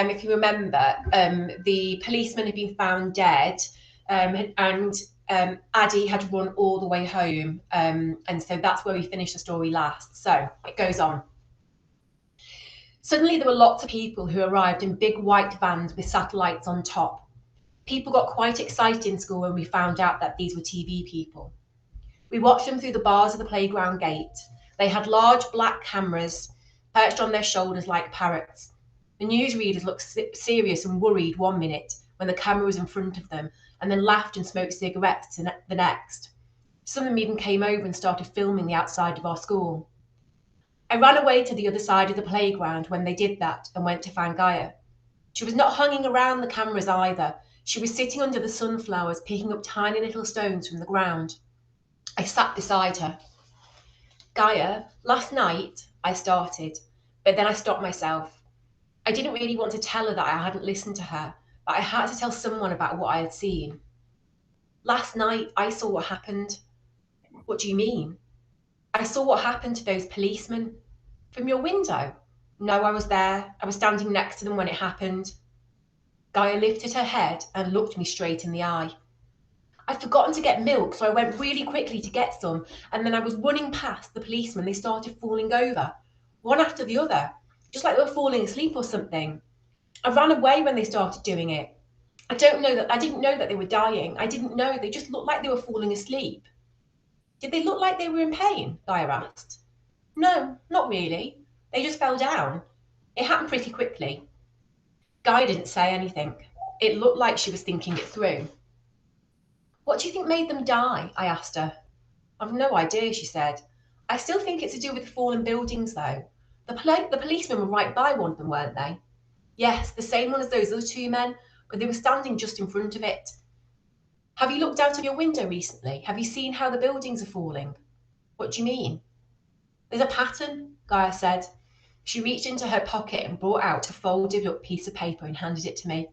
if you remember, the policeman had been found dead, and Addie had run all the way home. And so that's where we finished the story last. So it goes on. Suddenly there were lots of people who arrived in big white vans with satellites on top. People got quite excited in school when we found out that these were TV people. We watched them through the bars of the playground gate. They had large black cameras perched on their shoulders like parrots. The newsreaders looked serious and worried one minute when the camera was in front of them, and then laughed and smoked cigarettes the next. Some of them even came over and started filming the outside of our school. I ran away to the other side of the playground when they did that and went to find Gaia. She was not hanging around the cameras either. She was sitting under the sunflowers, picking up tiny little stones from the ground. I sat beside her. Gaia, last night I started, but then I stopped myself. I didn't really want to tell her that I hadn't listened to her, but I had to tell someone about what I had seen. Last night I saw what happened. What do you mean? I saw what happened to those policemen. From your window? No, I was there. I was standing next to them when it happened. Gaia lifted her head and looked me straight in the eye. I'd forgotten to get milk, so I went really quickly to get some, and then I was running past the policemen. They started falling over, one after the other, just like they were falling asleep or something. I ran away when they started doing it. I didn't know that they were dying. I didn't know. They just looked like they were falling asleep. Did they look like they were in pain? Gaia asked. No, not really. They just fell down. It happened pretty quickly. Gaia didn't say anything. It looked like she was thinking it through. What do you think made them die? I asked her. I've no idea, she said. I still think it's to do with fallen buildings, though. The policemen were right by one of them, weren't they? Yes, the same one as those other two men, but they were standing just in front of it. Have you looked out of your window recently? Have you seen how the buildings are falling? What do you mean? There's a pattern, Gaia said. She reached into her pocket and brought out a folded up piece of paper and handed it to me.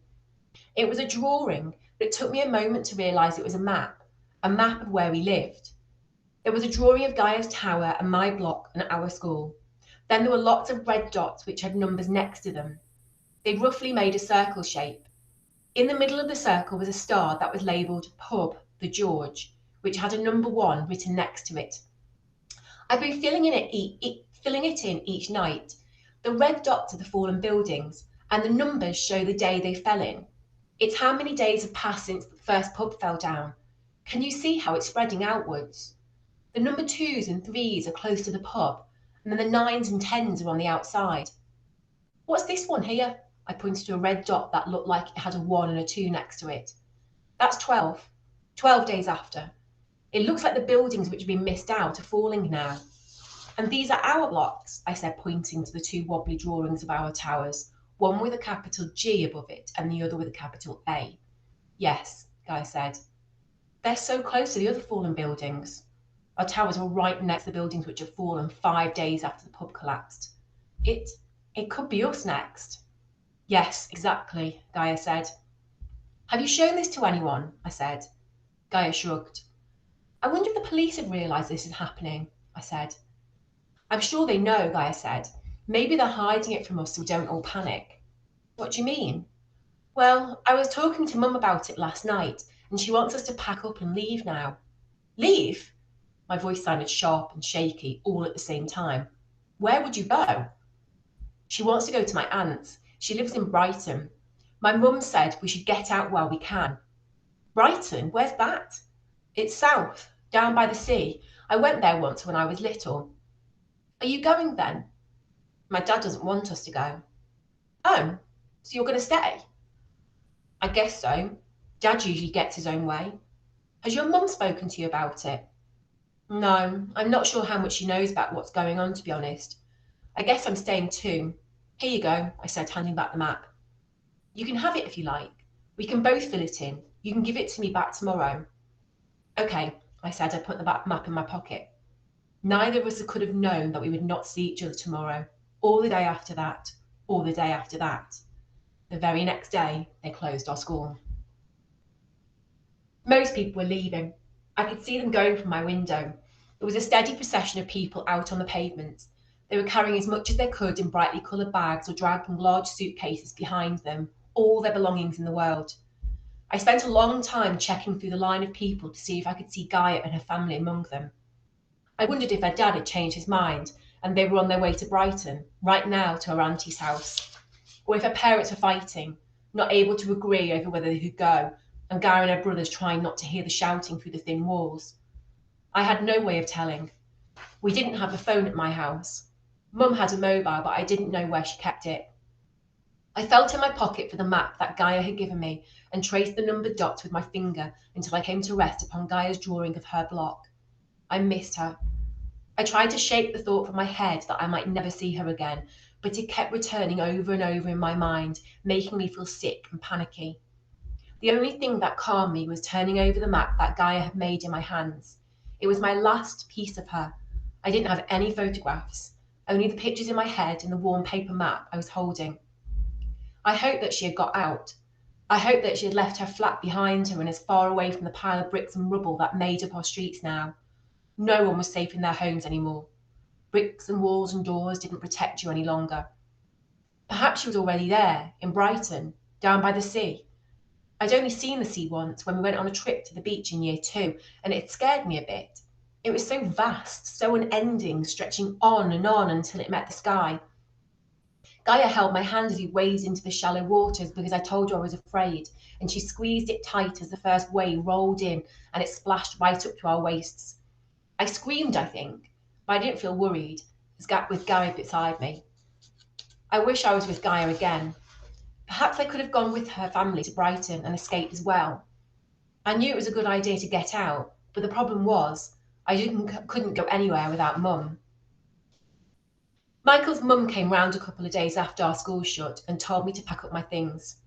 It was a drawing, but it took me a moment to realise it was a map of where we lived. There was a drawing of Gaia's tower and my block and our school. Then there were lots of red dots which had numbers next to them. They roughly made a circle shape. In the middle of the circle was a star that was labelled Pub the George, which had a number 1 written next to it. I've been filling it in each night. The red dots are the fallen buildings, and the numbers show the day they fell in. It's how many days have passed since the first pub fell down. Can you see how it's spreading outwards? The number 2s and 3s are close to the pub, and then the 9s and 10s are on the outside. What's this one here? I pointed to a red dot that looked like it had a 1 and a 2 next to it. That's 12. 12 days after. It looks like the buildings which have been missed out are falling now. And these are our blocks, I said, pointing to the 2 wobbly drawings of our towers, one with a capital G above it and the other with a capital A. Yes, Guy said. They're so close to the other fallen buildings. Our towers were right next to the buildings which have fallen 5 days after the pub collapsed. It could be us next. Yes, exactly, Gaia said. Have you shown this to anyone? I said. Gaia shrugged. I wonder if the police have realised this is happening, I said. I'm sure they know, Gaia said. Maybe they're hiding it from us so we don't all panic. What do you mean? Well, I was talking to Mum about it last night, and she wants us to pack up and leave now. Leave? My voice sounded sharp and shaky all at the same time. Where would you go? She wants to go to my aunt's. She lives in Brighton. My mum said we should get out while we can. Brighton? Where's that? It's south, down by the sea. I went there once when I was little. Are you going then? My dad doesn't want us to go. Oh, so you're going to stay? I guess so. Dad usually gets his own way. Has your mum spoken to you about it? No, I'm not sure how much she knows about what's going on, to be honest. I guess I'm staying too. Here you go, I said, handing back the map. You can have it if you like. We can both fill it in. You can give it to me back tomorrow. Okay, I said. I put the map in my pocket. Neither of us could have known that we would not see each other tomorrow, or the day after that, or the day after that. The very next day, they closed our school. Most people were leaving. I could see them going from my window. There was a steady procession of people out on the pavements. They were carrying as much as they could in brightly coloured bags or dragging large suitcases behind them, all their belongings in the world. I spent a long time checking through the line of people to see if I could see Gaia and her family among them. I wondered if her dad had changed his mind and they were on their way to Brighton, right now to her auntie's house. Or if her parents were fighting, not able to agree over whether they could go, and Gaia and her brothers trying not to hear the shouting through the thin walls. I had no way of telling. We didn't have a phone at my house. Mum had a mobile, but I didn't know where she kept it. I felt in my pocket for the map that Gaia had given me and traced the numbered dots with my finger until I came to rest upon Gaia's drawing of her block. I missed her. I tried to shake the thought from my head that I might never see her again, but it kept returning over and over in my mind, making me feel sick and panicky. The only thing that calmed me was turning over the map that Gaia had made in my hands. It was my last piece of her. I didn't have any photographs, only the pictures in my head and the worn paper map I was holding. I hoped that she had got out. I hoped that she had left her flat behind her and as far away from the pile of bricks and rubble that made up our streets now. No one was safe in their homes anymore. Bricks and walls and doors didn't protect you any longer. Perhaps she was already there, in Brighton, down by the sea. I'd only seen the sea once when we went on a trip to the beach in year 2, and it scared me a bit. It was so vast, so unending, stretching on until it met the sky. Gaia held my hand as we waded into the shallow waters because I told her I was afraid, and she squeezed it tight as the first wave rolled in and it splashed right up to our waists. I screamed, I think, but I didn't feel worried, with Gaia beside me. I wish I was with Gaia again. Perhaps I could have gone with her family to Brighton and escaped as well. I knew it was a good idea to get out, but the problem was I couldn't go anywhere without Mum. Michael's mum came round a couple of days after our school shut and told me to pack up my things.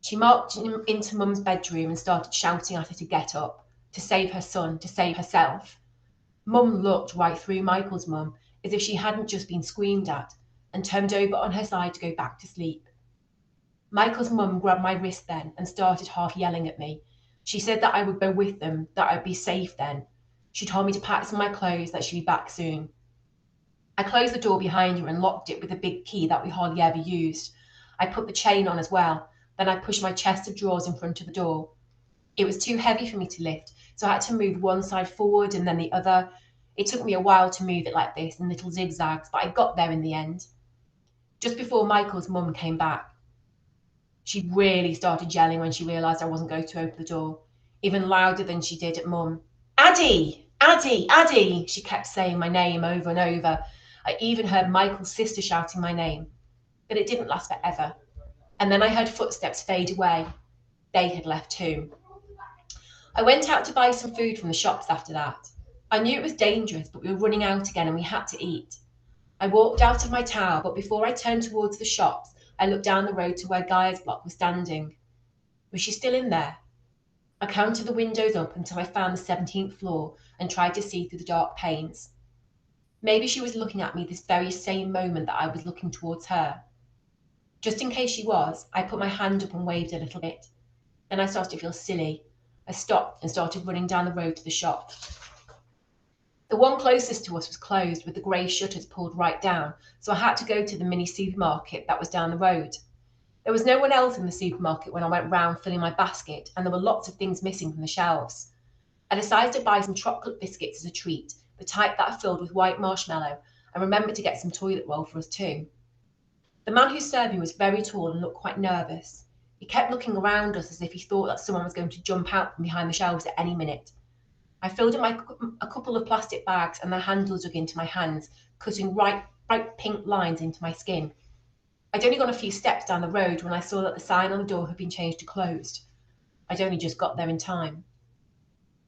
She marched into Mum's bedroom and started shouting at her to get up, to save her son, to save herself. Mum looked right through Michael's mum as if she hadn't just been screamed at and turned over on her side to go back to sleep. Michael's mum grabbed my wrist then and started half yelling at me. She said that I would go with them, that I'd be safe then. She told me to pack some of my clothes, that she'd be back soon. I closed the door behind her and locked it with a big key that we hardly ever used. I put the chain on as well. Then I pushed my chest of drawers in front of the door. It was too heavy for me to lift, so I had to move one side forward and then the other. It took me a while to move it like this in little zigzags, but I got there in the end. Just before Michael's mum came back. She really started yelling when she realised I wasn't going to open the door, even louder than she did at Mum. Addie! Addie! Addie! She kept saying my name over and over. I even heard Michael's sister shouting my name. But it didn't last forever. And then I heard footsteps fade away. They had left too. I went out to buy some food from the shops after that. I knew it was dangerous, but we were running out again and we had to eat. I walked out of my tower, but before I turned towards the shops, I looked down the road to where Gaia's block was standing. Was she still in there? I counted the windows up until I found the 17th floor and tried to see through the dark panes. Maybe she was looking at me this very same moment that I was looking towards her. Just in case she was, I put my hand up and waved a little bit. Then I started to feel silly. I stopped and started running down the road to the shop. The one closest to us was closed with the grey shutters pulled right down, so I had to go to the mini supermarket that was down the road. There was no one else in the supermarket when I went round filling my basket, and there were lots of things missing from the shelves. I decided to buy some chocolate biscuits as a treat, the type that are filled with white marshmallow, and remembered to get some toilet roll for us too. The man who served me was very tall and looked quite nervous. He kept looking around us as if he thought that someone was going to jump out from behind the shelves at any minute. I filled in a couple of plastic bags and the handles dug into my hands, cutting bright pink lines into my skin. I'd only gone a few steps down the road when I saw that the sign on the door had been changed to closed. I'd only just got there in time.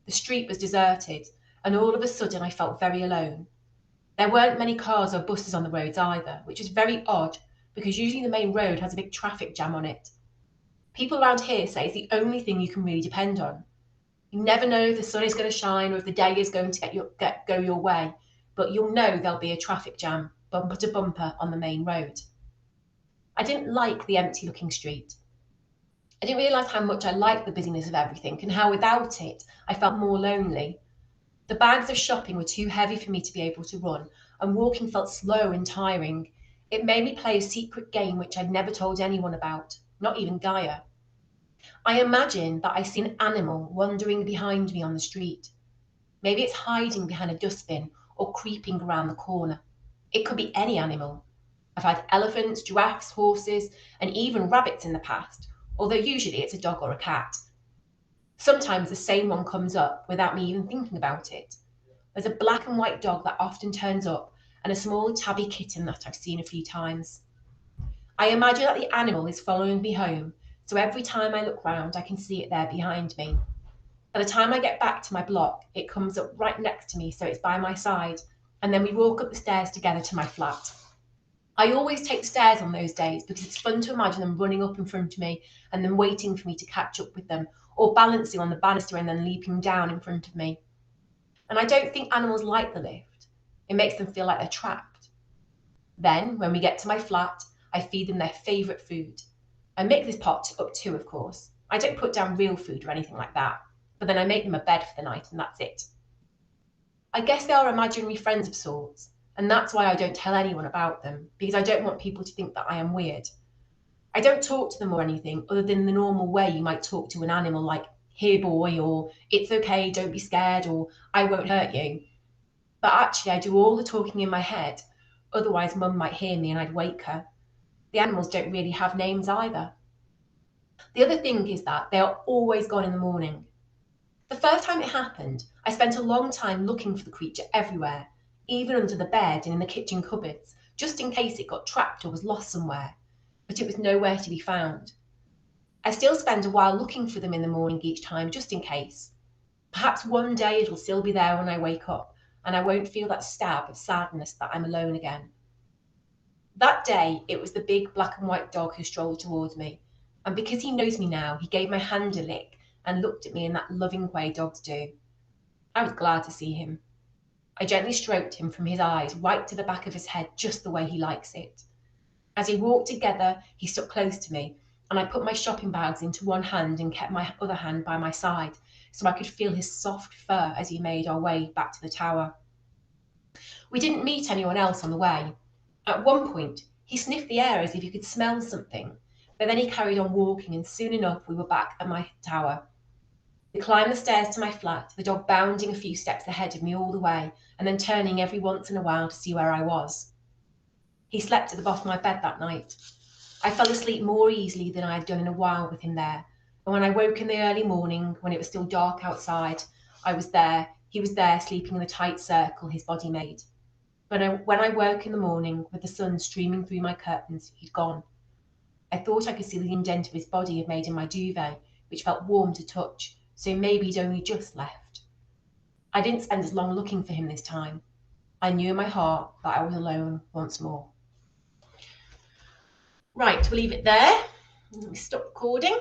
The street was deserted, and all of a sudden I felt very alone. There weren't many cars or buses on the roads either, which was very odd because usually the main road has a big traffic jam on it. People around here say it's the only thing you can really depend on. You never know if the sun is going to shine or if the day is going to go your way, but you'll know there'll be a traffic jam, bumper to bumper, on the main road. I didn't like the empty-looking street. I didn't realise how much I liked the busyness of everything and how without it I felt more lonely. The bags of shopping were too heavy for me to be able to run. and walking felt slow and tiring, it made me play a secret game which I'd never told anyone about, not even Gaia. I imagined that I see an animal wandering behind me on the street. Maybe it's hiding behind a dustbin or creeping around the corner. It could be any animal. I've had elephants, giraffes, horses, and even rabbits in the past, although usually it's a dog or a cat. Sometimes the same one comes up without me even thinking about it. There's a black and white dog that often turns up, and a small tabby kitten that I've seen a few times. I imagine that the animal is following me home, so every time I look round, I can see it there behind me. By the time I get back to my block, it comes up right next to me, so it's by my side, and then we walk up the stairs together to my flat. I always take the stairs on those days because it's fun to imagine them running up in front of me and then waiting for me to catch up with them, or balancing on the banister and then leaping down in front of me. And I don't think animals like the lift. It makes them feel like they're trapped. Then, when we get to my flat, I feed them their favourite food. I make this pot up too, of course. I don't put down real food or anything like that, but then I make them a bed for the night and that's it. I guess they are imaginary friends of sorts, and that's why I don't tell anyone about them, because I don't want people to think that I am weird. I don't talk to them or anything other than the normal way you might talk to an animal, like, here boy, or it's okay, don't be scared, or I won't hurt you. But actually I do all the talking in my head, otherwise Mum might hear me and I'd wake her. The animals don't really have names either. The other thing is that they are always gone in the morning. The first time it happened, I spent a long time looking for the creature everywhere, even under the bed and in the kitchen cupboards, just in case it got trapped or was lost somewhere, but it was nowhere to be found. I still spend a while looking for them in the morning each time, just in case. Perhaps one day it'll still be there when I wake up, and I won't feel that stab of sadness that I'm alone again. That day, it was the big black and white dog who strolled towards me, and because he knows me now, he gave my hand a lick and looked at me in that loving way dogs do. I was glad to see him. I gently stroked him from his eyes right to the back of his head, just the way he likes it. As we walked together, he stuck close to me, and I put my shopping bags into one hand and kept my other hand by my side so I could feel his soft fur as he made our way back to the tower. We didn't meet anyone else on the way. At one point, he sniffed the air as if he could smell something, but then he carried on walking, and soon enough we were back at my tower. We climbed the stairs to my flat, the dog bounding a few steps ahead of me all the way, and then turning every once in a while to see where I was. He slept at the bottom of my bed that night. I fell asleep more easily than I had done in a while with him there, and when I woke in the early morning, when it was still dark outside, he was there sleeping in the tight circle his body made. But when I woke in the morning with the sun streaming through my curtains, he'd gone. I thought I could see the indent of his body had made in my duvet, which felt warm to touch, so maybe he'd only just left. I didn't spend as long looking for him this time. I knew in my heart that I was alone once more. Right, we'll leave it there. Let me stop recording.